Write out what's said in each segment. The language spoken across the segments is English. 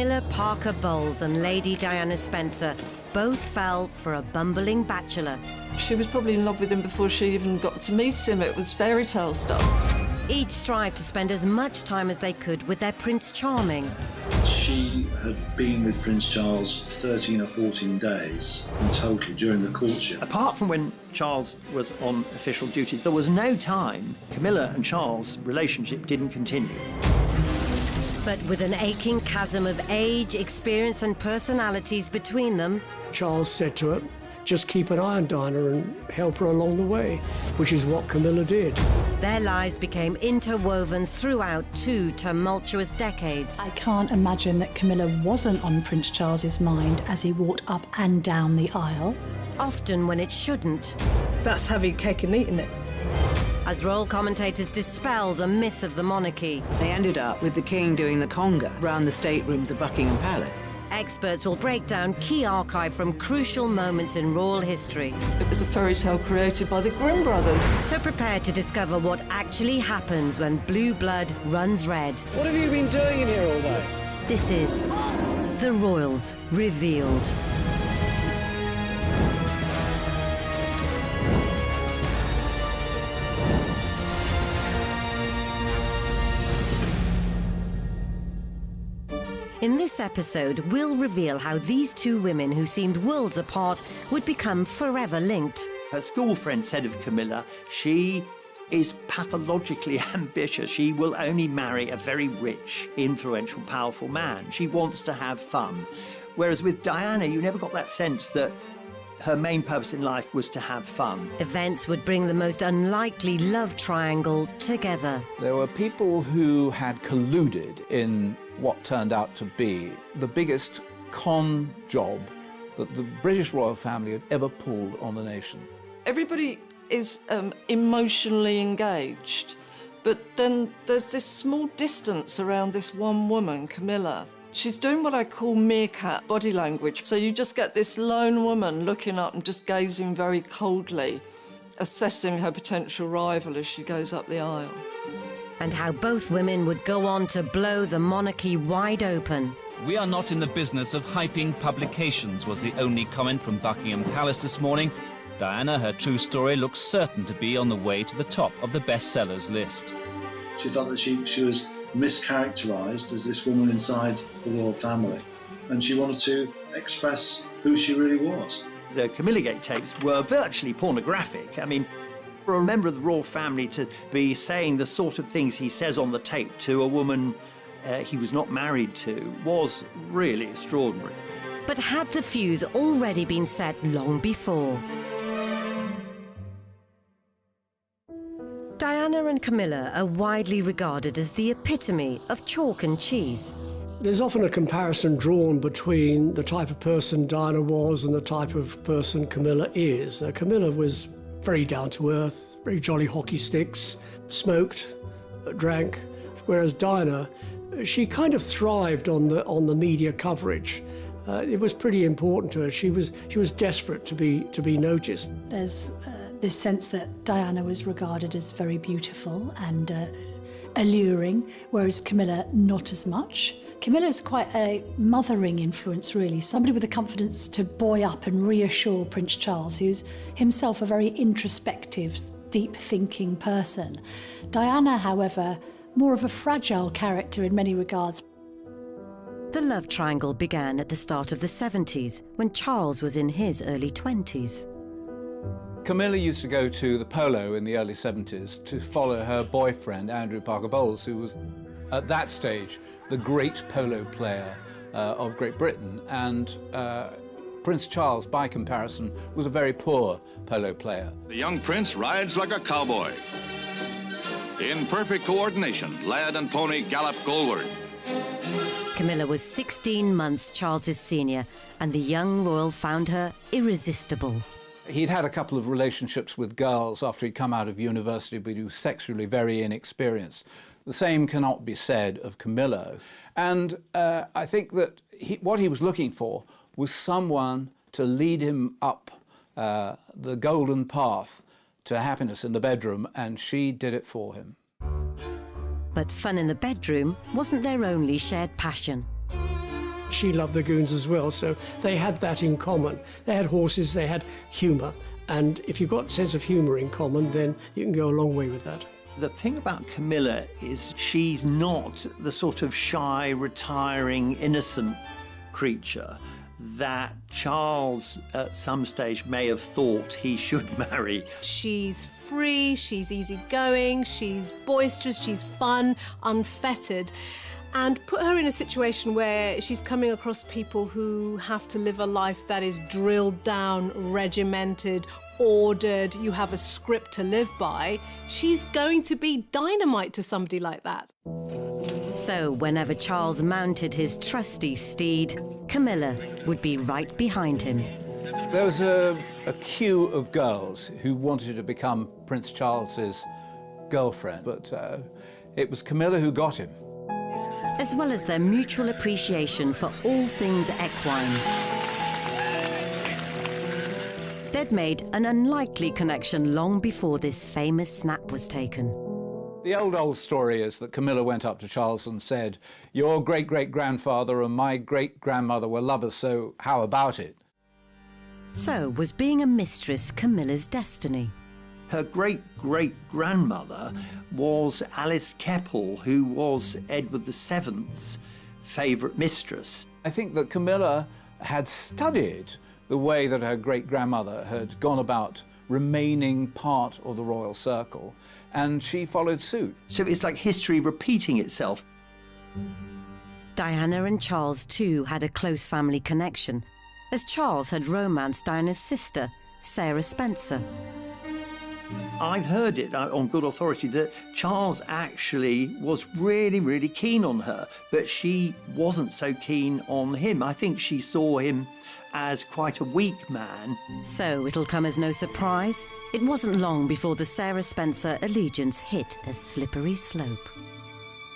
Camilla Parker Bowles and Lady Diana Spencer both fell for a bumbling bachelor. She was probably in love with him before she even got to meet him. It was fairy tale stuff. Each strived to spend as much time as they could with their Prince Charming. She had been with Prince Charles 13 or 14 days in total during the courtship. Apart from when Charles was on official duty, there was no time Camilla and Charles' relationship didn't continue. But with an aching chasm of age, experience and personalities between them, Charles said to her, just keep an eye on Diana and help her along the way, which is what Camilla did. their lives became interwoven throughout 2 tumultuous decades. I can't imagine that Camilla wasn't on Prince Charles's mind as he walked up and down the aisle. Often when it shouldn't. That's having cake and eating it. As royal commentators dispel the myth of the monarchy, They ended up with the king doing the conga round the staterooms of Buckingham Palace. experts will break down key archive from crucial moments in royal history. It was a fairy tale created by the Grimm brothers. So prepare to discover what actually happens when blue blood runs red. What have you been doing in here all day? This is The Royals Revealed. In this episode, we'll reveal how these two women who seemed worlds apart would become forever linked. Her school friend said of Camilla, she is pathologically ambitious. She will only marry a very rich, influential, powerful man. She wants to have fun. Whereas with Diana, you never got that sense that her main purpose in life was to have fun. Events would bring the most unlikely love triangle together. There were people who had colluded in what turned out to be the biggest con job that the British royal family had ever pulled on the nation. Everybody is emotionally engaged, but then there's this small distance around this one woman, Camilla. She's doing what I call meerkat body language. So you just get this lone woman looking up and just gazing very coldly, assessing her potential rival as she goes up the aisle. And how both women would go on to blow the monarchy wide open. "We are not in the business of hyping publications," was the only comment from Buckingham Palace this morning. Diana, her true story, looks certain to be on the way to the top of the bestsellers list. She felt that she was mischaracterised as this woman inside the royal family, and she wanted to express who she really was. The Camilla Gate tapes were virtually pornographic. I mean, for a member of the royal family to be saying the sort of things he says on the tape to a woman he was not married to was really extraordinary. But had the fuse already been set long before? Diana and Camilla are widely regarded as the epitome of chalk and cheese. There's often a comparison drawn between the type of person Diana was and the type of person Camilla is. Camilla was very down-to-earth, very jolly hockey sticks, smoked, drank, whereas Diana, she kind of thrived on the media coverage. It was pretty important to her. She was desperate to be noticed. There's this sense that Diana was regarded as very beautiful and alluring, whereas Camilla not as much. Camilla's quite a mothering influence, really, somebody with the confidence to buoy up and reassure Prince Charles, who's himself a very introspective, deep-thinking person. Diana, however, more of a fragile character in many regards. The love triangle began at the start of the 70s, when Charles was in his early 20s. Camilla used to go to the polo in the early 70s to follow her boyfriend, Andrew Parker Bowles, who was, at that stage, the great polo player of Great Britain. And Prince Charles, by comparison, was a very poor polo player. The young prince rides like a cowboy. In perfect coordination, lad and pony gallop goalward. Camilla was 16 months Charles's senior, and the young royal found her irresistible. He'd had a couple of relationships with girls after he'd come out of university, but he was sexually very inexperienced. The same cannot be said of Camilla. And I think that what he was looking for was someone to lead him up the golden path to happiness in the bedroom, and she did it for him. But fun in the bedroom wasn't their only shared passion. she loved the goons as well, so they had that in common. They had horses, they had humour, and if you've got a sense of humour in common, then you can go a long way with that. The thing about Camilla is she's not the sort of shy, retiring, innocent creature that Charles at some stage may have thought he should marry. She's free, she's easygoing, she's boisterous, she's fun, unfettered. And put her in a situation where she's coming across people who have to live a life that is drilled down, regimented, ordered, you have a script to live by. She's going to be dynamite to somebody like that. So whenever Charles mounted his trusty steed, Camilla would be right behind him. There was a queue of girls who wanted to become Prince Charles's girlfriend, but it was Camilla who got him. As well as their mutual appreciation for all things equine. They'd made an unlikely connection long before this famous snap was taken. The old story is that Camilla went up to Charles and said, "Your great-great-grandfather and my great-grandmother were lovers, so how about it?" So was being a mistress Camilla's destiny? Her great-great-grandmother was Alice Keppel, who was Edward VII's favourite mistress. I think that Camilla had studied the way that her great-grandmother had gone about remaining part of the royal circle, and she followed suit. So it's like history repeating itself. Diana and Charles too had a close family connection, as Charles had romanced Diana's sister, Sarah Spencer. I've heard it on good authority that Charles actually was really, really keen on her, but she wasn't so keen on him. I think she saw him as quite a weak man. So it'll come as no surprise, it wasn't long before the Sarah Spencer allegiance hit a slippery slope.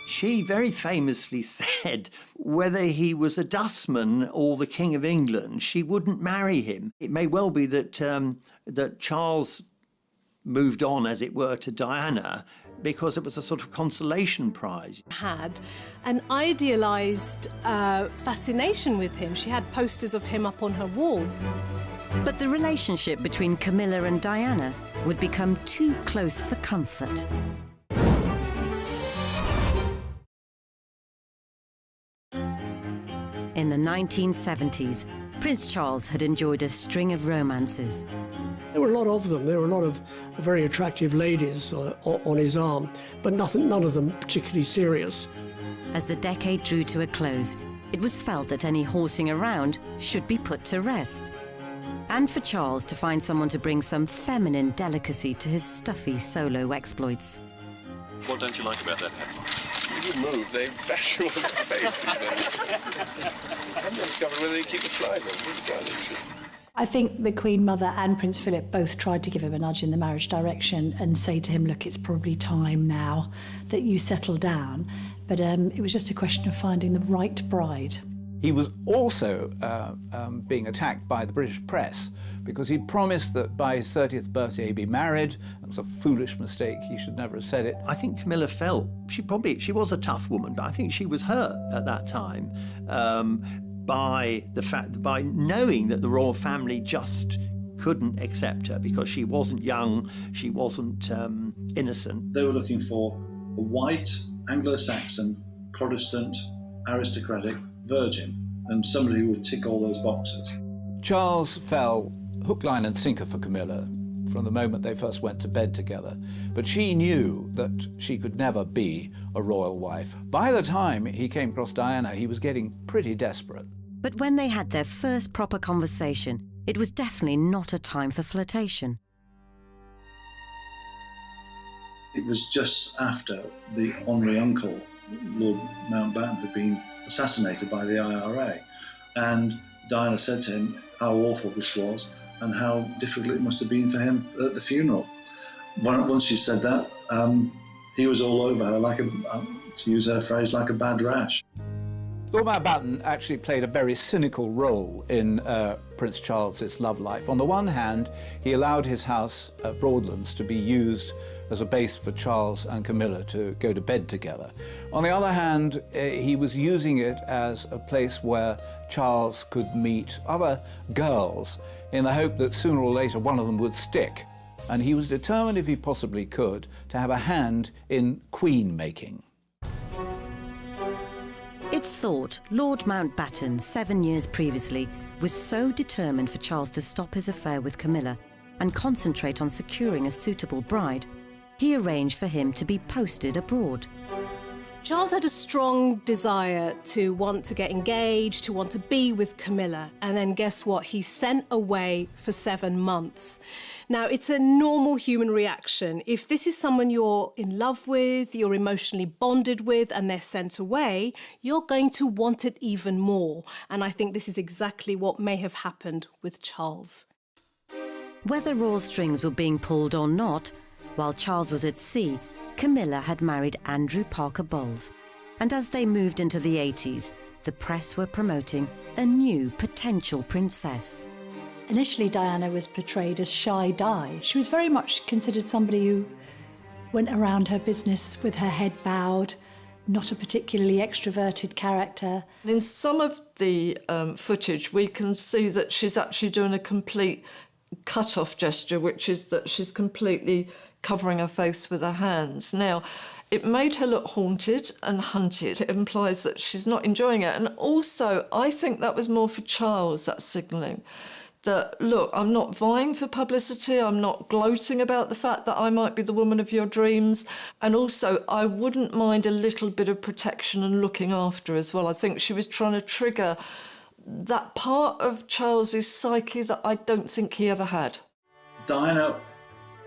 She very famously said whether he was a dustman or the King of England, she wouldn't marry him. It may well be that that Charles moved on, as it were, to Diana because it was a sort of consolation prize. Had an idealised fascination with him. She had posters of him up on her wall. But the relationship between Camilla and Diana would become too close for comfort. In the 1970s, Prince Charles had enjoyed a string of romances. There were a lot of them. There were a lot of very attractive ladies on his arm, but none of them particularly serious. As the decade drew to a close, it was felt that any horsing around should be put to rest. And for Charles to find someone to bring some feminine delicacy to his stuffy solo exploits. What don't you like about that hat? If you move, they bash you on the face. I'm not discovering whether they keep the flies on. I think the Queen Mother and Prince Philip both tried to give him a nudge in the marriage direction and say to him, look, it's probably time now that you settle down. But it was just a question of finding the right bride. He was also being attacked by the British press because he promised that by his 30th birthday he'd be married. That was a foolish mistake. He should never have said it. I think Camilla felt, she was a tough woman, but I think she was hurt at that time by knowing that the royal family just couldn't accept her because she wasn't young, she wasn't innocent. They were looking for a white, Anglo-Saxon, Protestant, aristocratic virgin, and somebody who would tick all those boxes. Charles fell hook, line and sinker for Camilla from the moment they first went to bed together, but she knew that she could never be a royal wife. By the time he came across Diana, he was getting pretty desperate. But when they had their first proper conversation, it was definitely not a time for flirtation. It was just after the honorary uncle, Lord Mountbatten, had been assassinated by the IRA, and Diana said to him how awful this was and how difficult it must have been for him at the funeral. Once she said that, he was all over her, like to use her phrase, like a bad rash. Lord Mountbatten actually played a very cynical role in Prince Charles's love life. On the one hand, he allowed his house at Broadlands to be used as a base for Charles and Camilla to go to bed together. On the other hand, he was using it as a place where Charles could meet other girls in the hope that sooner or later one of them would stick. And he was determined, if he possibly could, to have a hand in queen making. It's thought Lord Mountbatten, 7 years previously, was so determined for Charles to stop his affair with Camilla and concentrate on securing a suitable bride, he arranged for him to be posted abroad. Charles had a strong desire to want to get engaged, to want to be with Camilla, and then guess what? He's sent away for 7 months. Now, it's a normal human reaction. If this is someone you're in love with, you're emotionally bonded with, and they're sent away, you're going to want it even more. And I think this is exactly what may have happened with Charles. Whether royal strings were being pulled or not, while Charles was at sea, Camilla had married Andrew Parker Bowles, and as they moved into the 80s, the press were promoting a new potential princess. Initially, Diana was portrayed as shy Di. She was very much considered somebody who went around her business with her head bowed, not a particularly extroverted character. In some of the footage, we can see that she's actually doing a complete cut-off gesture, which is that she's completely covering her face with her hands. Now, it made her look haunted and hunted. It implies that she's not enjoying it. And also, I think that was more for Charles, that signalling. That, look, I'm not vying for publicity, I'm not gloating about the fact that I might be the woman of your dreams. And also, I wouldn't mind a little bit of protection and looking after as well. I think she was trying to trigger that part of Charles's psyche that I don't think he ever had. Diana,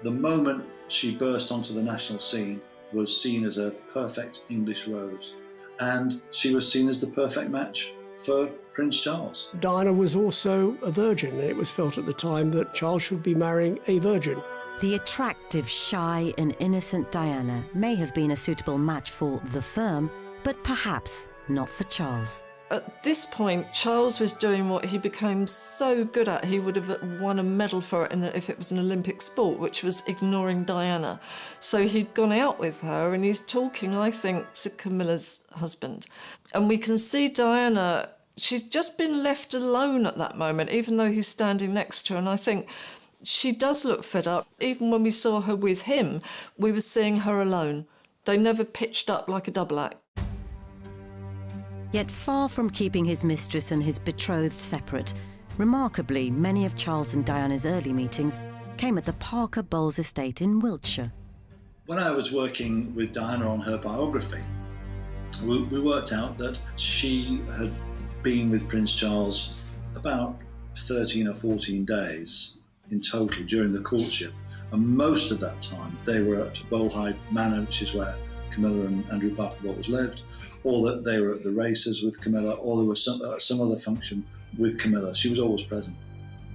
the moment she burst onto the national scene, was seen as a perfect English rose, and she was seen as the perfect match for Prince Charles. Diana was also a virgin, and it was felt at the time that Charles should be marrying a virgin. The attractive, shy and innocent Diana may have been a suitable match for the firm, but perhaps not for Charles. At this point, Charles was doing what he became so good at. He would have won a medal for it if it was an Olympic sport, which was ignoring Diana. So he'd gone out with her and he's talking, I think, to Camilla's husband. And we can see Diana, she's just been left alone at that moment, even though he's standing next to her. And I think she does look fed up. Even when we saw her with him, we were seeing her alone. They never pitched up like a double act. Yet far from keeping his mistress and his betrothed separate, remarkably, many of Charles and Diana's early meetings came at the Parker Bowles estate in Wiltshire. When I was working with Diana on her biography, we worked out that she had been with Prince Charles about 13 or 14 days in total during the courtship, and most of that time they were at Bolehide Manor, which is where Camilla and Andrew Parker Bowles lived, or that they were at the races with Camilla, or there was some other function with Camilla. She was always present.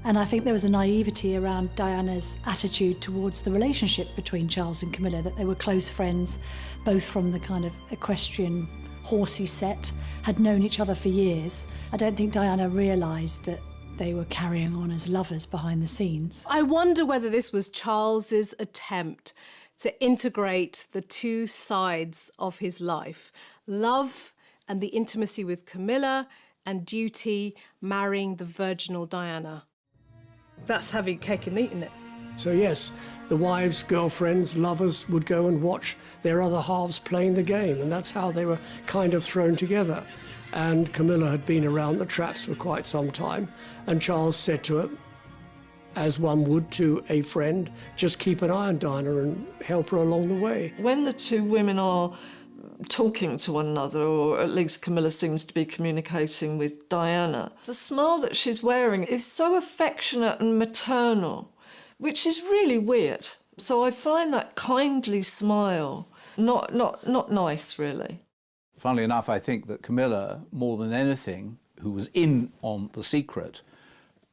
And I think there was a naivety around Diana's attitude towards the relationship between Charles and Camilla, that they were close friends, both from the kind of equestrian, horsey set, had known each other for years. I don't think Diana realised that they were carrying on as lovers behind the scenes. I wonder whether this was Charles's attempt to integrate the two sides of his life, love and the intimacy with Camilla, and duty, marrying the virginal Diana. That's having cake and eating it. So yes, the wives, girlfriends, lovers would go and watch their other halves playing the game, and that's how they were kind of thrown together. And Camilla had been around the traps for quite some time, and Charles said to her, as one would to a friend, just keep an eye on Diana and help her along the way. When the two women are talking to one another, or at least Camilla seems to be communicating with Diana, the smile that she's wearing is so affectionate and maternal, which is really weird. So I find that kindly smile not nice, really. Funnily enough, I think that Camilla, more than anything, who was in on the secret,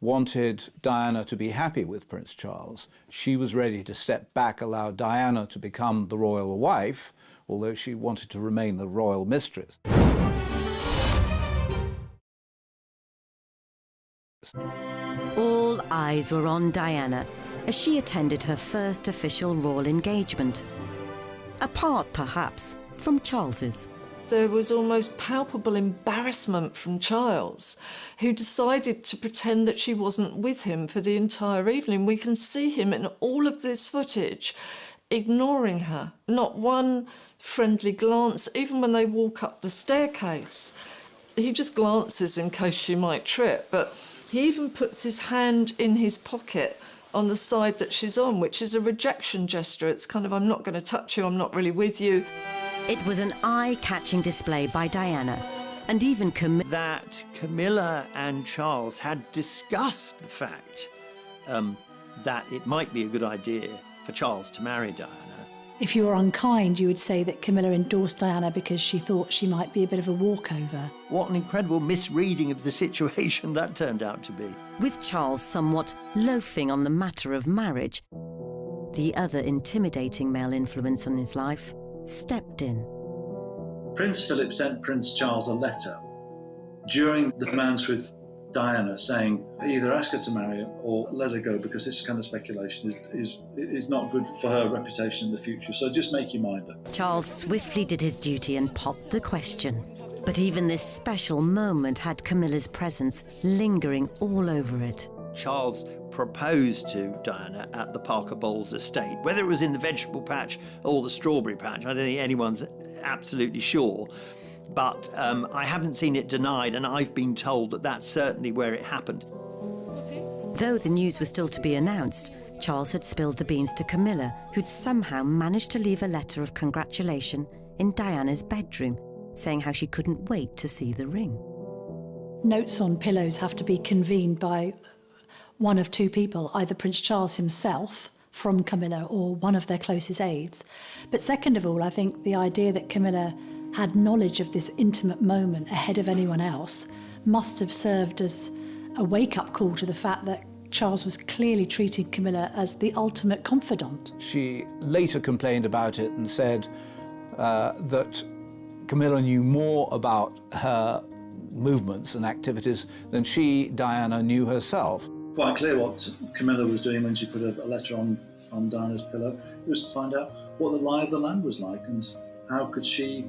wanted Diana to be happy with Prince Charles. She was ready to step back, allow Diana to become the royal wife, although she wanted to remain the royal mistress. All eyes were on Diana as she attended her first official royal engagement. Apart, perhaps, from Charles's. There was almost palpable embarrassment from Charles, who decided to pretend that she wasn't with him for the entire evening. We can see him in all of this footage ignoring her. Not one friendly glance, even when they walk up the staircase. He just glances in case she might trip, but he even puts his hand in his pocket on the side that she's on, which is a rejection gesture. It's kind of, I'm not going to touch you, I'm not really with you. It was an eye-catching display by Diana, and even that Camilla and Charles had discussed the fact that it might be a good idea for Charles to marry Diana. If you were unkind, you would say that Camilla endorsed Diana because she thought she might be a bit of a walkover. What an incredible misreading of the situation that turned out to be. With Charles somewhat loafing on the matter of marriage, the other intimidating male influence on his life stepped in. Prince Philip sent Prince Charles a letter during the romance with Diana saying either ask her to marry him or let her go, because this kind of speculation is not good for her reputation in the future. So just make your mind up. Charles swiftly did his duty and popped the question. But even this special moment had Camilla's presence lingering all over it. Charles proposed to Diana at the Parker Bowles estate. Whether it was in the vegetable patch or the strawberry patch, I don't think anyone's absolutely sure. But I haven't seen it denied, and I've been told that that's certainly where it happened. Though the news was still to be announced, Charles had spilled the beans to Camilla, who'd somehow managed to leave a letter of congratulation in Diana's bedroom, saying how she couldn't wait to see the ring. Notes on pillows have to be convened by one of two people, either Prince Charles himself from Camilla or one of their closest aides. But second of all, I think the idea that Camilla had knowledge of this intimate moment ahead of anyone else must have served as a wake-up call to the fact that Charles was clearly treating Camilla as the ultimate confidant. She later complained about it and said that Camilla knew more about her movements and activities than she, Diana, knew herself. Quite clear what Camilla was doing when she put a letter on Diana's pillow. It was to find out what the lie of the land was like and how could she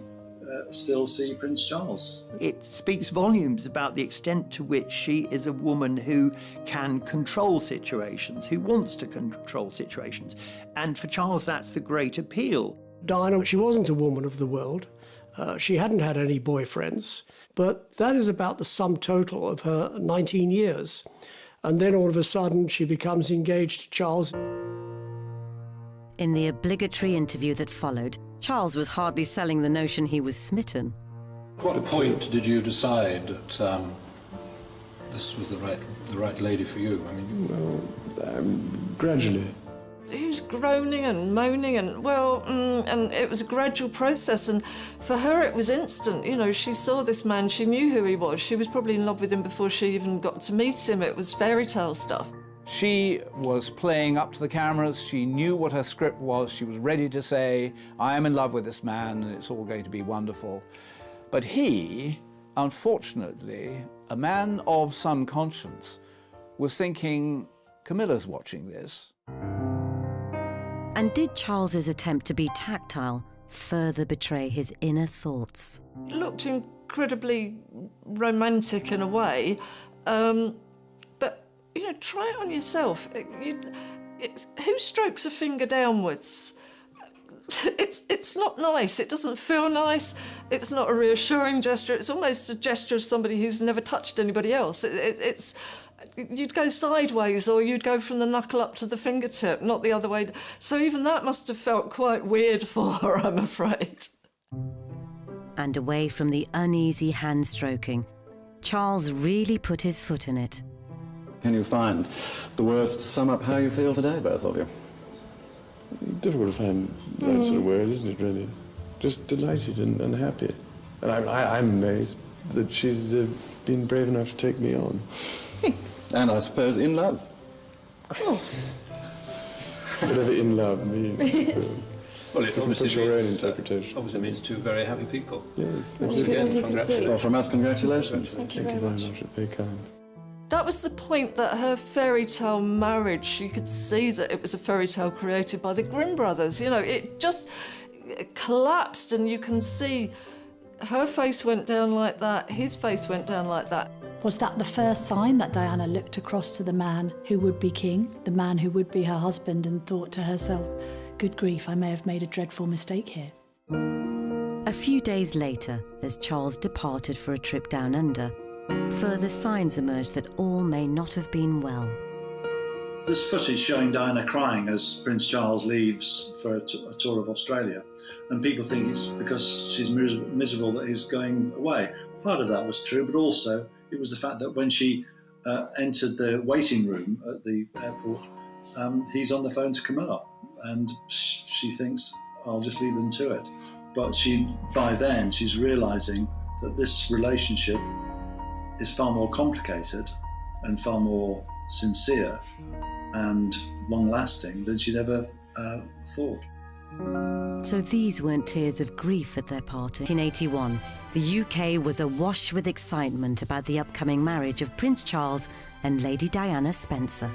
still see Prince Charles. It speaks volumes about the extent to which she is a woman who can control situations, who wants to control situations. And for Charles, that's the great appeal. Diana, she wasn't a woman of the world. She hadn't had any boyfriends, but that is about the sum total of her 19 years. And then all of a sudden she becomes engaged to Charles. In the obligatory interview that followed, Charles was hardly selling the notion he was smitten. At what point did you decide that this was the right lady for you? I mean, gradually. He was groaning and moaning and it was a gradual process, and for her it was instant. You know, she saw this man, she knew who he was, she was probably in love with him before she even got to meet him. It was fairy tale stuff. She was playing up to the cameras, she knew what her script was, she was ready to say, I am in love with this man and it's all going to be wonderful. But he, unfortunately, a man of some conscience, was thinking, Camilla's watching this. And did Charles's attempt to be tactile further betray his inner thoughts? It looked incredibly romantic in a way, but, you know, try it on yourself. Who strokes a finger downwards? It's not nice, it doesn't feel nice, it's not a reassuring gesture, it's almost a gesture of somebody who's never touched anybody else. You'd go sideways or you'd go from the knuckle up to the fingertip, not the other way. So even that must have felt quite weird for her, I'm afraid. And away from the uneasy hand stroking, Charles really put his foot in it. Can you find the words to sum up how you feel today, both of you? Difficult to find the right sort of word, isn't it, really? Just delighted and happy. And I'm amazed that she's been brave enough to take me on. And I suppose in love. Of course. Whatever in love means. Yes. Well, it obviously put your own means, interpretation. Obviously means two very happy people. Yes. Once again, congratulations. Well, from us, congratulations. Thank you very much. Very kind. That was the point, that her fairy tale marriage, you could see that it was a fairy tale created by the Grimm brothers. You know, it just collapsed, and you can see her face went down like that, his face went down like that. Was that the first sign that Diana looked across to the man who would be king, the man who would be her husband, and thought to herself, good grief, I may have made a dreadful mistake here? A few days later, as Charles departed for a trip down under, further signs emerged that all may not have been well. There's footage showing Diana crying as Prince Charles leaves for a tour of Australia, and people think it's because she's miserable that he's going away. Part of that was true, but also it was the fact that when she entered the waiting room at the airport, he's on the phone to Camilla, and she thinks, I'll just leave them to it. But by then, she's realising that this relationship is far more complicated and far more sincere and long-lasting than she'd ever thought. So these weren't tears of grief at their party. In 1881, the UK was awash with excitement about the upcoming marriage of Prince Charles and Lady Diana Spencer.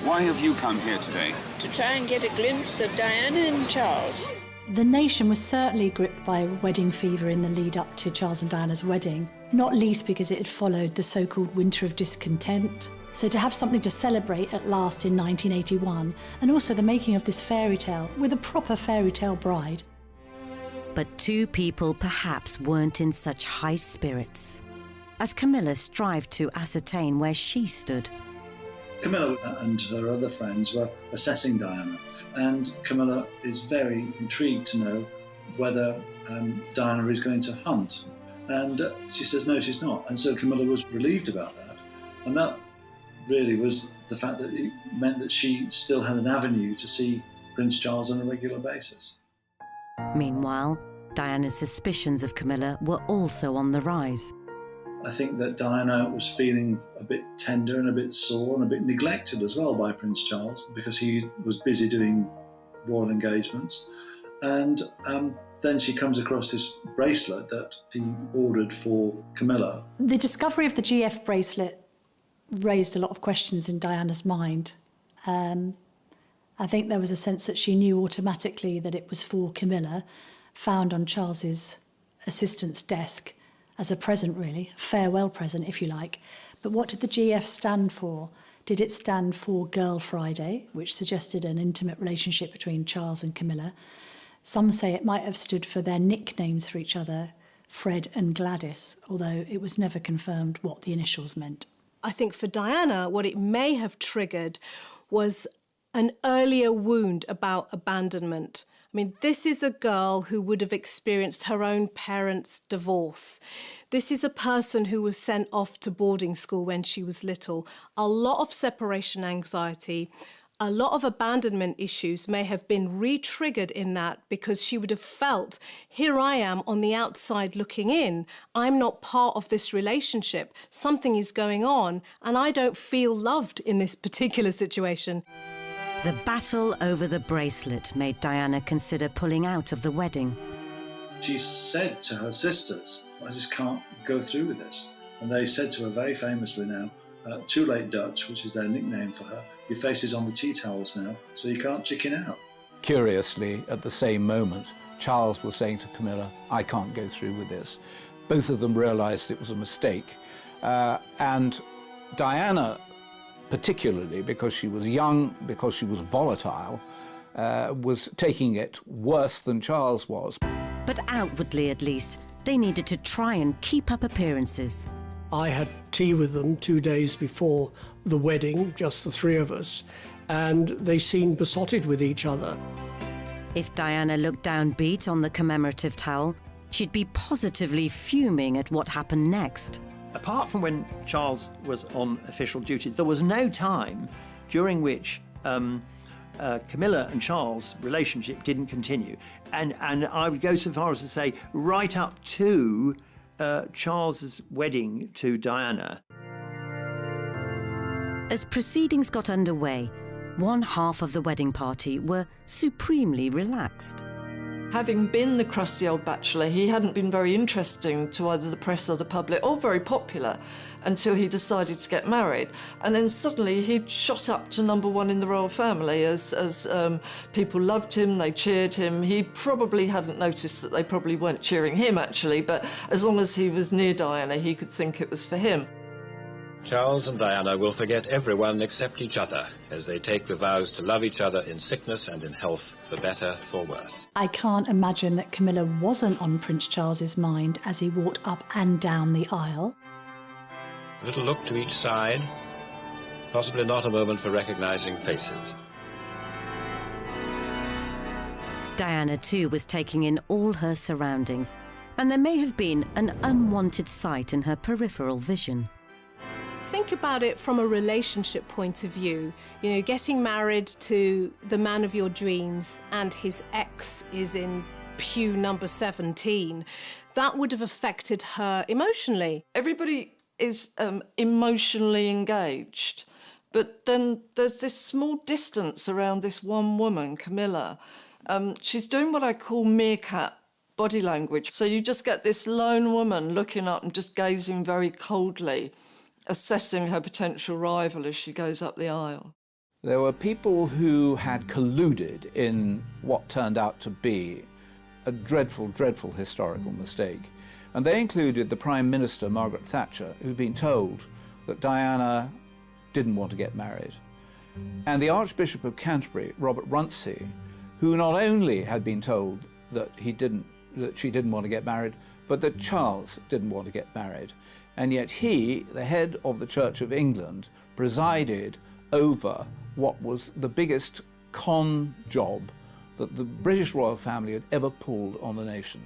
Why have you come here today? To try and get a glimpse of Diana and Charles. The nation was certainly gripped by wedding fever in the lead up to Charles and Diana's wedding, not least because it had followed the so-called Winter of Discontent. So to have something to celebrate at last in 1981, and also the making of this fairy tale with a proper fairy tale bride. But two people perhaps weren't in such high spirits, as Camilla strived to ascertain where she stood. Camilla and her other friends were assessing Diana, and Camilla is very intrigued to know whether Diana is going to hunt. And she says, no, she's not. And so Camilla was relieved about that. And that really was the fact that it meant that she still had an avenue to see Prince Charles on a regular basis. Meanwhile, Diana's suspicions of Camilla were also on the rise. I think that Diana was feeling a bit tender and a bit sore and a bit neglected as well by Prince Charles, because he was busy doing royal engagements. And then she comes across this bracelet that he ordered for Camilla. The discovery of the GF bracelet raised a lot of questions in Diana's mind. I think there was a sense that she knew automatically that it was for Camilla, found on Charles's assistant's desk as a present, really, a farewell present, if you like. But what did the GF stand for? Did it stand for Girl Friday, which suggested an intimate relationship between Charles and Camilla? Some say it might have stood for their nicknames for each other, Fred and Gladys, although it was never confirmed what the initials meant. I think for Diana, what it may have triggered was an earlier wound about abandonment. I mean, this is a girl who would have experienced her own parents' divorce. This is a person who was sent off to boarding school when she was little. A lot of separation anxiety, a lot of abandonment issues may have been re-triggered in that, because she would have felt, here I am on the outside looking in. I'm not part of this relationship. Something is going on, and I don't feel loved in this particular situation. The battle over the bracelet made Diana consider pulling out of the wedding. She said to her sisters, I just can't go through with this. And they said to her very famously now, too late Dutch, which is their nickname for her, your face is on the tea towels now, so you can't chicken out. Curiously, at the same moment, Charles was saying to Camilla, I can't go through with this. Both of them realised it was a mistake. And Diana, particularly because she was young, because she was volatile, was taking it worse than Charles was. But outwardly, at least, they needed to try and keep up appearances. I had tea with them 2 days before the wedding, just the three of us, and they seemed besotted with each other. If Diana looked downbeat on the commemorative towel, she'd be positively fuming at what happened next. Apart from when Charles was on official duties, there was no time during which Camilla and Charles' relationship didn't continue. And I would go so far as to say right up to Charles's wedding to Diana. As proceedings got underway, one half of the wedding party were supremely relaxed. Having been the crusty old bachelor, he hadn't been very interesting to either the press or the public, or very popular, until he decided to get married. And then suddenly he'd shot up to #1 in the royal family as people loved him, they cheered him. He probably hadn't noticed that they probably weren't cheering him, actually, but as long as he was near Diana, he could think it was for him. Charles and Diana will forget everyone except each other as they take the vows to love each other in sickness and in health, for better, for worse. I can't imagine that Camilla wasn't on Prince Charles's mind as he walked up and down the aisle. A little look to each side, possibly not a moment for recognising faces. Diana, too, was taking in all her surroundings, and there may have been an unwanted sight in her peripheral vision. Think about it from a relationship point of view. You know, getting married to the man of your dreams and his ex is in pew number 17. That would have affected her emotionally. Everybody is emotionally engaged, but then there's this small distance around this one woman, Camilla. She's doing what I call meerkat body language. So you just get this lone woman looking up and just gazing very coldly, assessing her potential rival as she goes up the aisle. There were people who had colluded in what turned out to be a dreadful, dreadful historical mistake. And they included the Prime Minister, Margaret Thatcher, who'd been told that Diana didn't want to get married. And the Archbishop of Canterbury, Robert Runcie, who not only had been told that she didn't want to get married, but that Charles didn't want to get married. And yet he, the head of the Church of England, presided over what was the biggest con job that the British royal family had ever pulled on the nation.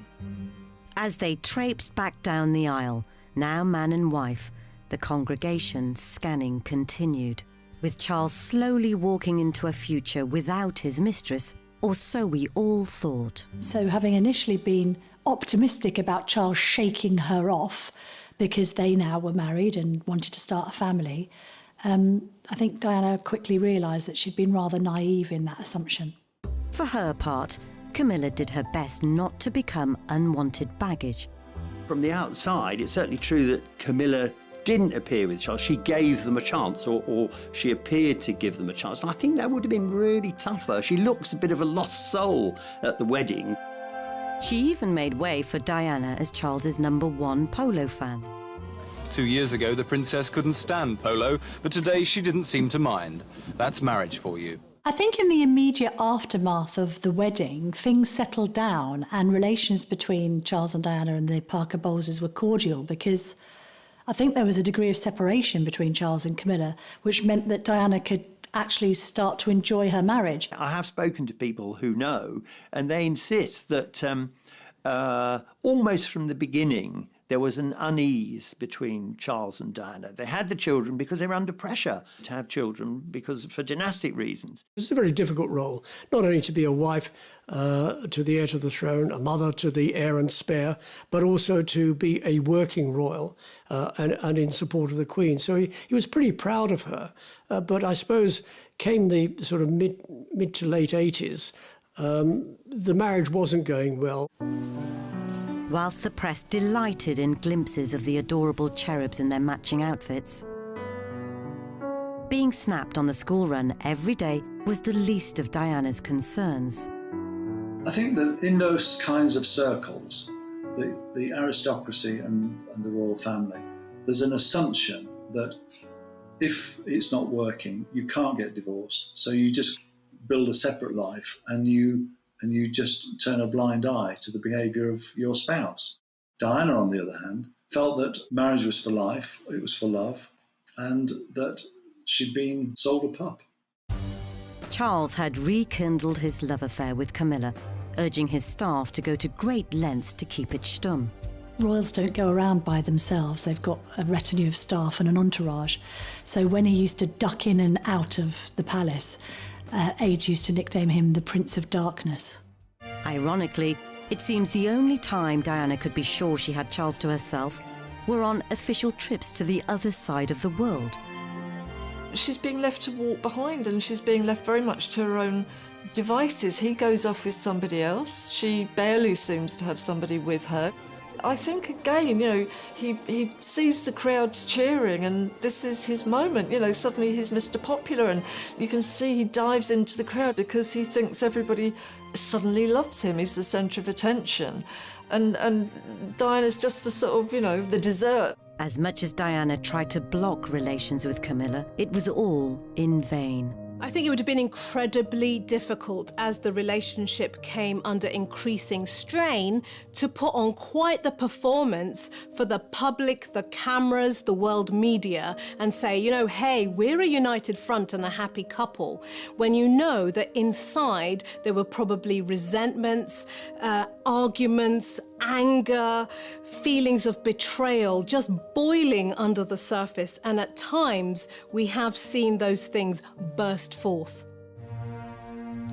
As they traipsed back down the aisle, now man and wife, the congregation's scanning continued, with Charles slowly walking into a future without his mistress, or so we all thought. So having initially been optimistic about Charles shaking her off because they now were married and wanted to start a family, I think Diana quickly realised that she'd been rather naive in that assumption. For her part, Camilla did her best not to become unwanted baggage. From the outside, it's certainly true that Camilla didn't appear with Charles. She gave them a chance, or she appeared to give them a chance. And I think that would have been really tougher. She looks a bit of a lost soul at the wedding. She even made way for Diana as Charles's #1 polo fan. 2 years ago, the princess couldn't stand polo, but today she didn't seem to mind. That's marriage for you. I think in the immediate aftermath of the wedding, things settled down and relations between Charles and Diana and the Parker Bowleses were cordial, because I think there was a degree of separation between Charles and Camilla, which meant that Diana could actually start to enjoy her marriage. I have spoken to people who know, and they insist that almost from the beginning, there was an unease between Charles and Diana. They had the children because they were under pressure to have children for dynastic reasons. It's a very difficult role, not only to be a wife to the heir to the throne, a mother to the heir and spare, but also to be a working royal and in support of the Queen. So he was pretty proud of her. But I suppose came the sort of mid to late 80s, the marriage wasn't going well. Whilst the press delighted in glimpses of the adorable cherubs in their matching outfits, being snapped on the school run every day was the least of Diana's concerns. I think that in those kinds of circles, the aristocracy and the royal family, there's an assumption that if it's not working, you can't get divorced. So you just build a separate life and you just turn a blind eye to the behaviour of your spouse. Diana, on the other hand, felt that marriage was for life, it was for love, and that she'd been sold a pup. Charles had rekindled his love affair with Camilla, urging his staff to go to great lengths to keep it stum. Royals don't go around by themselves. They've got a retinue of staff and an entourage. So when he used to duck in and out of the palace, aides used to nickname him the Prince of Darkness. Ironically, it seems the only time Diana could be sure she had Charles to herself were on official trips to the other side of the world. she's being left to walk behind, and she's being left very much to her own devices. He goes off with somebody else. She barely seems to have somebody with her. I think, again, he sees the crowds cheering, and this is his moment. Suddenly he's Mr. Popular, and you can see he dives into the crowd because he thinks everybody suddenly loves him. He's the centre of attention. And Diana's just the sort of, the dessert. As much as Diana tried to block relations with Camilla, it was all in vain. I think it would have been incredibly difficult as the relationship came under increasing strain to put on quite the performance for the public, the cameras, the world media, and say, hey, we're a united front and a happy couple, when you know that inside there were probably resentments, arguments, anger, feelings of betrayal just boiling under the surface, and at times we have seen those things burst forth.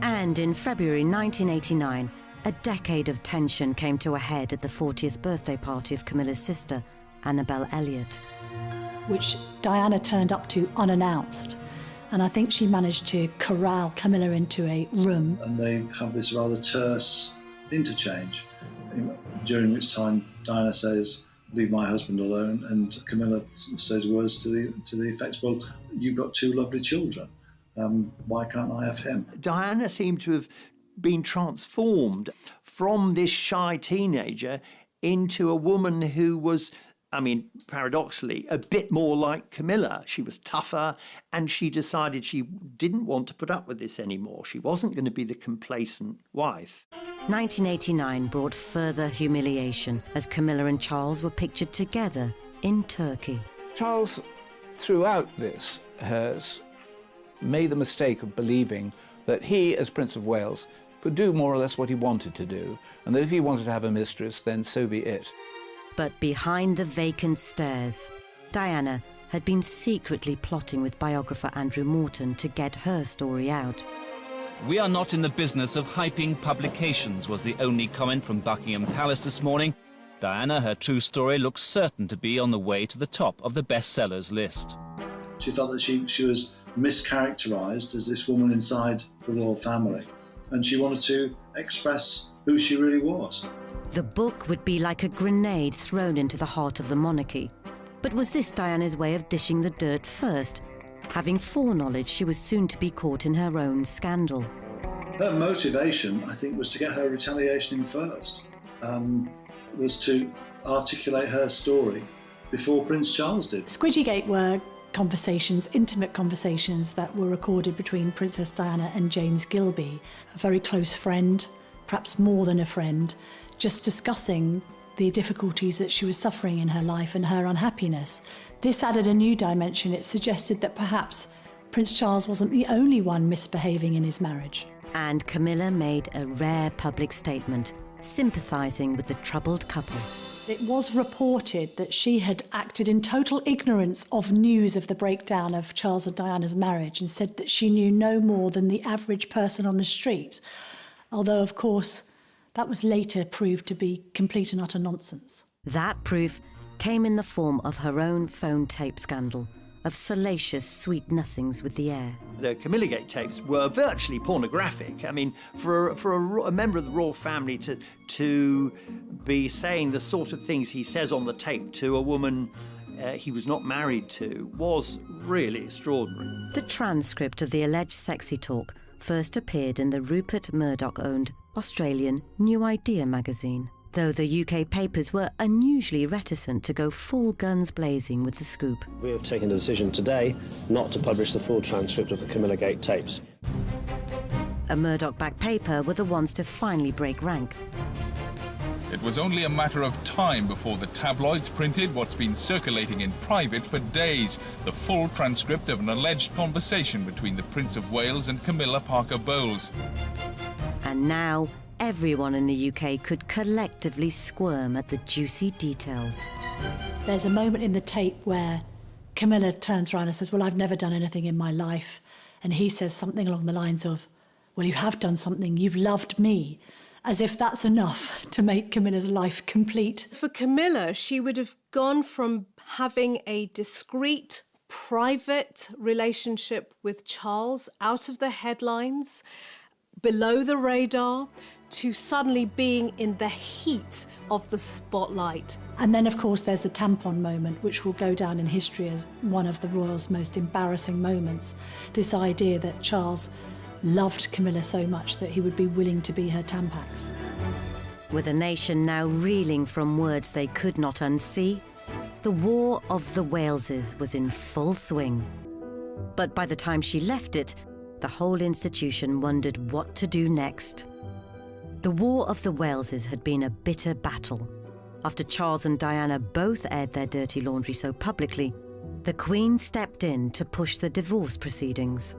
And in February 1989, a decade of tension came to a head at the 40th birthday party of Camilla's sister, Annabel Elliott, which Diana turned up to unannounced. And I think she managed to corral Camilla into a room. And they have this rather terse interchange, during which time Diana says, "Leave my husband alone," and Camilla says words to the effect, "Well, you've got two lovely children. Why can't I have him?" Diana seemed to have been transformed from this shy teenager into a woman who was, paradoxically, a bit more like Camilla. She was tougher, and she decided she didn't want to put up with this anymore. She wasn't going to be the complacent wife. 1989 brought further humiliation as Camilla and Charles were pictured together in Turkey. Charles, throughout this, has made the mistake of believing that he, as Prince of Wales, could do more or less what he wanted to do, and that if he wanted to have a mistress, then so be it. But behind the vacant stairs, Diana had been secretly plotting with biographer Andrew Morton to get her story out. "We are not in the business of hyping publications," was the only comment from Buckingham Palace this morning. Diana, her true story, looks certain to be on the way to the top of the bestsellers list. She felt that she was mischaracterised as this woman inside the royal family, and she wanted to express who she really was. The book would be like a grenade thrown into the heart of the monarchy. But was this Diana's way of dishing the dirt first, having foreknowledge she was soon to be caught in her own scandal? Her motivation, I think, was to get her retaliation in first, was to articulate her story before Prince Charles did. Squidgygate were conversations, intimate conversations that were recorded between Princess Diana and James Gilbey, a very close friend, perhaps more than a friend, just discussing the difficulties that she was suffering in her life and her unhappiness. This added a new dimension. It suggested that perhaps Prince Charles wasn't the only one misbehaving in his marriage. And Camilla made a rare public statement, sympathising with the troubled couple. It was reported that she had acted in total ignorance of news of the breakdown of Charles and Diana's marriage and said that she knew no more than the average person on the street. Although, of course, that was later proved to be complete and utter nonsense. That proof came in the form of her own phone tape scandal, of salacious sweet nothings with the heir. The Camilla Gate tapes were virtually pornographic. For a member of the royal family to be saying the sort of things he says on the tape to a woman he was not married to was really extraordinary. The transcript of the alleged sexy talk first appeared in the Rupert Murdoch-owned Australian New Idea magazine, though the UK papers were unusually reticent to go full guns blazing with the scoop. We have taken the decision today not to publish the full transcript of the Camilla Gate tapes. A Murdoch-backed paper were the ones to finally break rank. It was only a matter of time before the tabloids printed what's been circulating in private for days, the full transcript of an alleged conversation between the Prince of Wales and Camilla Parker Bowles. And now, everyone in the UK could collectively squirm at the juicy details. There's a moment in the tape where Camilla turns around and says, "Well, I've never done anything in my life." And he says something along the lines of, "Well, you have done something, you've loved me." As if that's enough to make Camilla's life complete. For Camilla, she would have gone from having a discreet, private relationship with Charles, out of the headlines, below the radar, to suddenly being in the heat of the spotlight. And then, of course, there's the tampon moment, which will go down in history as one of the royals' most embarrassing moments. This idea that Charles loved Camilla so much that he would be willing to be her tampax. With a nation now reeling from words they could not unsee, the War of the Waleses was in full swing. But by the time she left it, the whole institution wondered what to do next. The War of the Waleses had been a bitter battle. After Charles and Diana both aired their dirty laundry so publicly, the Queen stepped in to push the divorce proceedings.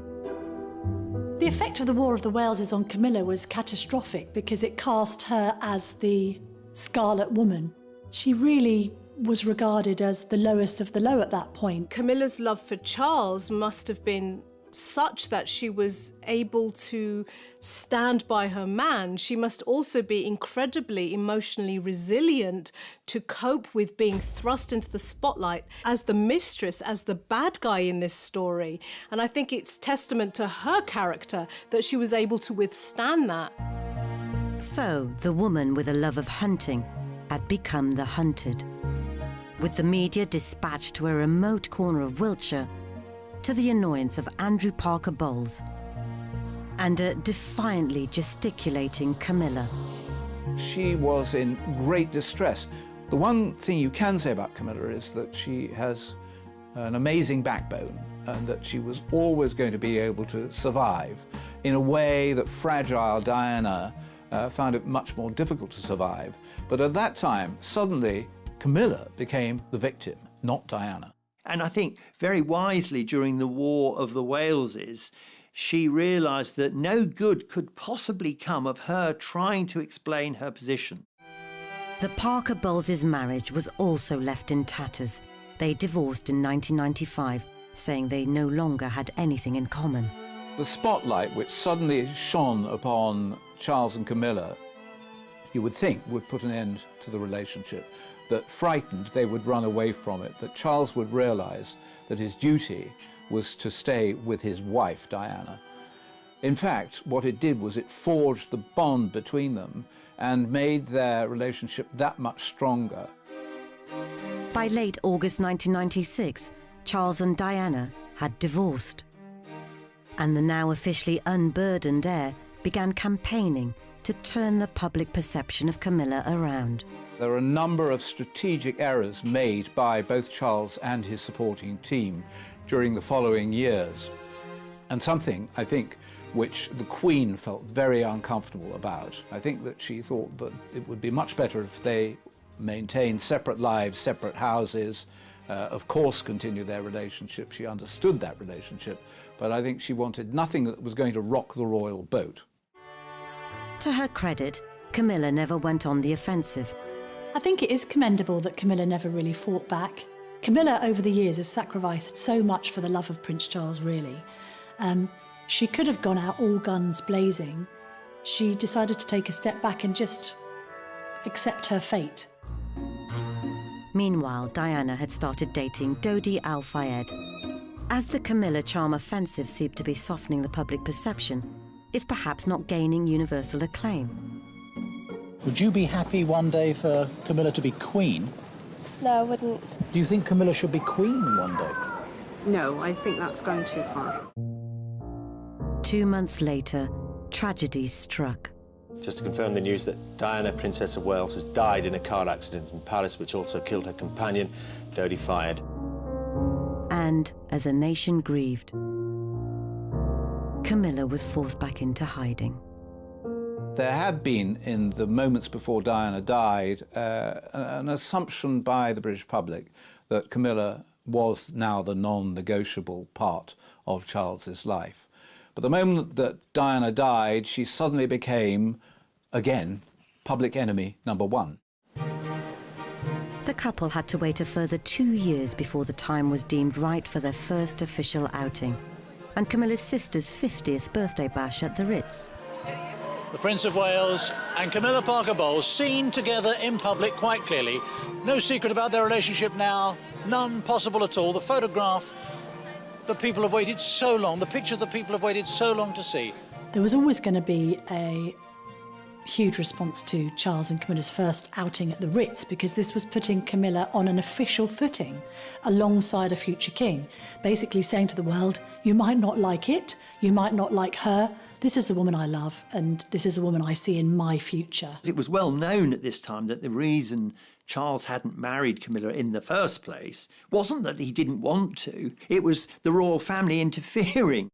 The effect of the War of the Waleses on Camilla was catastrophic because it cast her as the Scarlet Woman. She really was regarded as the lowest of the low at that point. Camilla's love for Charles must have been such that she was able to stand by her man. She must also be incredibly emotionally resilient to cope with being thrust into the spotlight as the mistress, as the bad guy in this story. And I think it's testament to her character that she was able to withstand that. So, the woman with a love of hunting had become the hunted. With the media dispatched to a remote corner of Wiltshire, to the annoyance of Andrew Parker Bowles and a defiantly gesticulating Camilla. She was in great distress. The one thing you can say about Camilla is that she has an amazing backbone and that she was always going to be able to survive in a way that fragile Diana found it much more difficult to survive. But at that time, suddenly, Camilla became the victim, not Diana. And I think very wisely during the War of the Waleses, she realised that no good could possibly come of her trying to explain her position. The Parker Bowles' marriage was also left in tatters. They divorced in 1995, saying they no longer had anything in common. The spotlight which suddenly shone upon Charles and Camilla, you would think would put an end to the relationship. That frightened, they would run away from it, that Charles would realise that his duty was to stay with his wife, Diana. In fact, what it did was it forged the bond between them and made their relationship that much stronger. By late August 1996, Charles and Diana had divorced. And the now officially unburdened heir began campaigning to turn the public perception of Camilla around. There are a number of strategic errors made by both Charles and his supporting team during the following years. And something, I think, which the Queen felt very uncomfortable about. I think that she thought that it would be much better if they maintained separate lives, separate houses, of course continue their relationship. She understood that relationship, but I think she wanted nothing that was going to rock the royal boat. To her credit, Camilla never went on the offensive. I think it is commendable that Camilla never really fought back. Camilla, over the years, has sacrificed so much for the love of Prince Charles, really. She could have gone out all guns blazing. She decided to take a step back and just accept her fate. Meanwhile, Diana had started dating Dodi Al-Fayed. As the Camilla charm offensive seemed to be softening the public perception, if perhaps not gaining universal acclaim. Would you be happy one day for Camilla to be Queen? No, I wouldn't. Do you think Camilla should be Queen one day? No, I think that's going too far. 2 months later, tragedy struck. Just to confirm the news that Diana, Princess of Wales, has died in a car accident in Paris, which also killed her companion, Dodi Fayed. And as a nation grieved, Camilla was forced back into hiding. There had been, in the moments before Diana died, an assumption by the British public that Camilla was now the non-negotiable part of Charles's life. But the moment that Diana died, she suddenly became, again, public enemy number one. The couple had to wait a further 2 years before the time was deemed right for their first official outing, and Camilla's sister's 50th birthday bash at the Ritz. The Prince of Wales and Camilla Parker Bowles seen together in public quite clearly. No secret about their relationship now. None possible at all. The photograph that people have waited so long, the picture that people have waited so long to see. There was always going to be a huge response to Charles and Camilla's first outing at the Ritz, because this was putting Camilla on an official footing alongside a future king, basically saying to the world, you might not like it, you might not like her, this is the woman I love and this is a woman I see in my future. It was well known at this time that the reason Charles hadn't married Camilla in the first place wasn't that he didn't want to, it was the royal family interfering.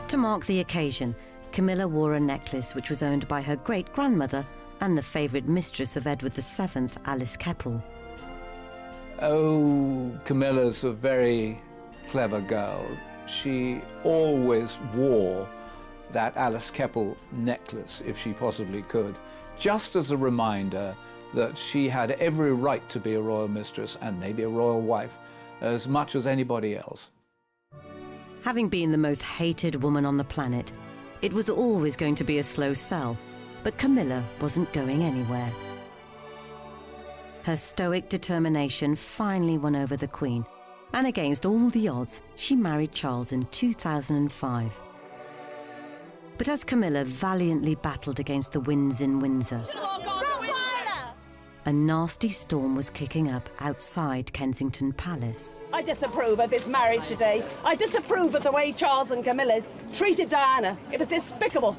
To mark the occasion, Camilla wore a necklace which was owned by her great-grandmother and the favourite mistress of Edward VII, Alice Keppel. Oh, Camilla's a very clever girl. She always wore that Alice Keppel necklace, if she possibly could, just as a reminder that she had every right to be a royal mistress and maybe a royal wife as much as anybody else. Having been the most hated woman on the planet, it was always going to be a slow sell, but Camilla wasn't going anywhere. Her stoic determination finally won over the Queen, and against all the odds, she married Charles in 2005. But as Camilla valiantly battled against the winds in Windsor, a nasty storm was kicking up outside Kensington Palace. I disapprove of this marriage today. I disapprove of the way Charles and Camilla treated Diana. It was despicable.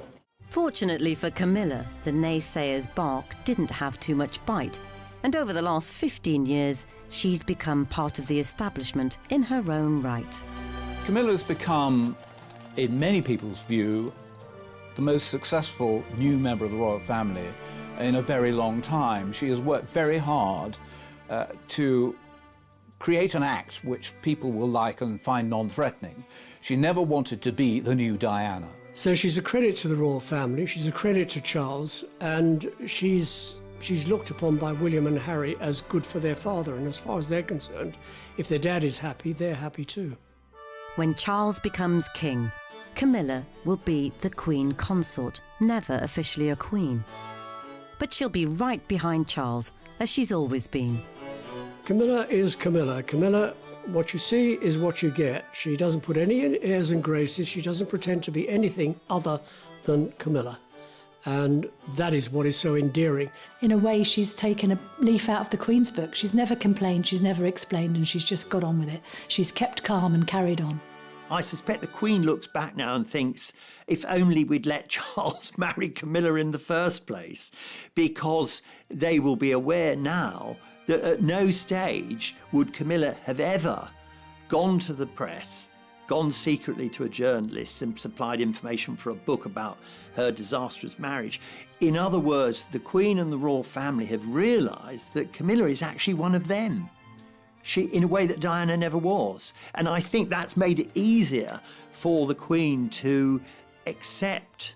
Fortunately for Camilla, the naysayers' bark didn't have too much bite, and over the last 15 years, she's become part of the establishment in her own right. Camilla's become, in many people's view, the most successful new member of the royal family in a very long time. She has worked very hard to create an act which people will like and find non-threatening. She never wanted to be the new Diana. So she's a credit to the royal family, she's a credit to Charles, and she's looked upon by William and Harry as good for their father, and as far as they're concerned, if their dad is happy, they're happy too. When Charles becomes king, Camilla will be the Queen Consort, never officially a queen. But she'll be right behind Charles, as she's always been. Camilla is Camilla. Camilla, what you see is what you get. She doesn't put any airs and graces. She doesn't pretend to be anything other than Camilla. And that is what is so endearing. In a way, she's taken a leaf out of the Queen's book. She's never complained, she's never explained, and she's just got on with it. She's kept calm and carried on. I suspect the Queen looks back now and thinks, if only we'd let Charles marry Camilla in the first place, because they will be aware now that at no stage would Camilla have ever gone to the press, gone secretly to a journalist and supplied information for a book about her disastrous marriage. In other words, the Queen and the royal family have realised that Camilla is actually one of them. She, in a way that Diana never was. And I think that's made it easier for the Queen to accept.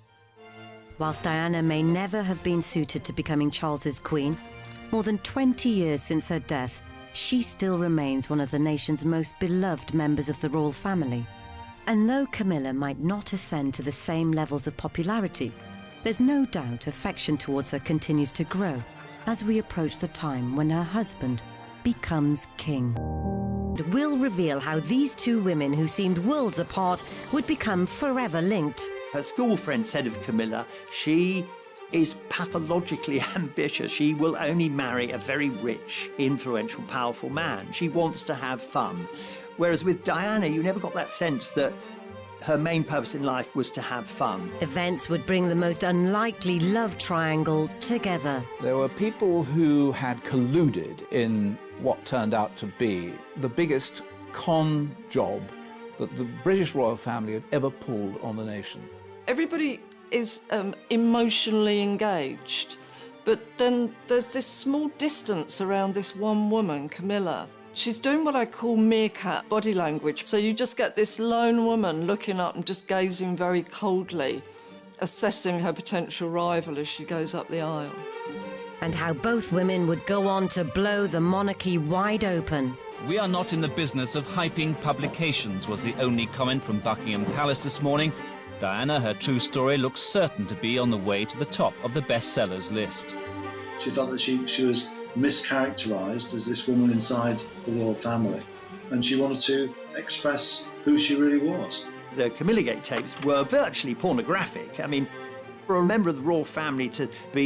Whilst Diana may never have been suited to becoming Charles's queen, more than 20 years since her death, she still remains one of the nation's most beloved members of the royal family. And though Camilla might not ascend to the same levels of popularity, there's no doubt affection towards her continues to grow as we approach the time when her husband becomes king. We'll reveal how these two women who seemed worlds apart would become forever linked. Her school friend said of Camilla, she is pathologically ambitious. She will only marry a very rich, influential, powerful man. She wants to have fun. Whereas with Diana, you never got that sense that her main purpose in life was to have fun. Events would bring the most unlikely love triangle together. There were people who had colluded in what turned out to be the biggest con job that the British royal family had ever pulled on the nation. Everybody is emotionally engaged, but then there's this small distance around this one woman, Camilla. She's doing what I call meerkat body language. So you just get this lone woman looking up and just gazing very coldly, assessing her potential rival as she goes up the aisle. And how both women would go on to blow the monarchy wide open. We are not in the business of hyping publications, was the only comment from Buckingham Palace this morning. Diana, her true story, looks certain to be on the way to the top of the bestsellers list. She felt that she was mischaracterised as this woman inside the royal family, and she wanted to express who she really was. The Camilla Gate tapes were virtually pornographic. I mean, for a member of the royal family to be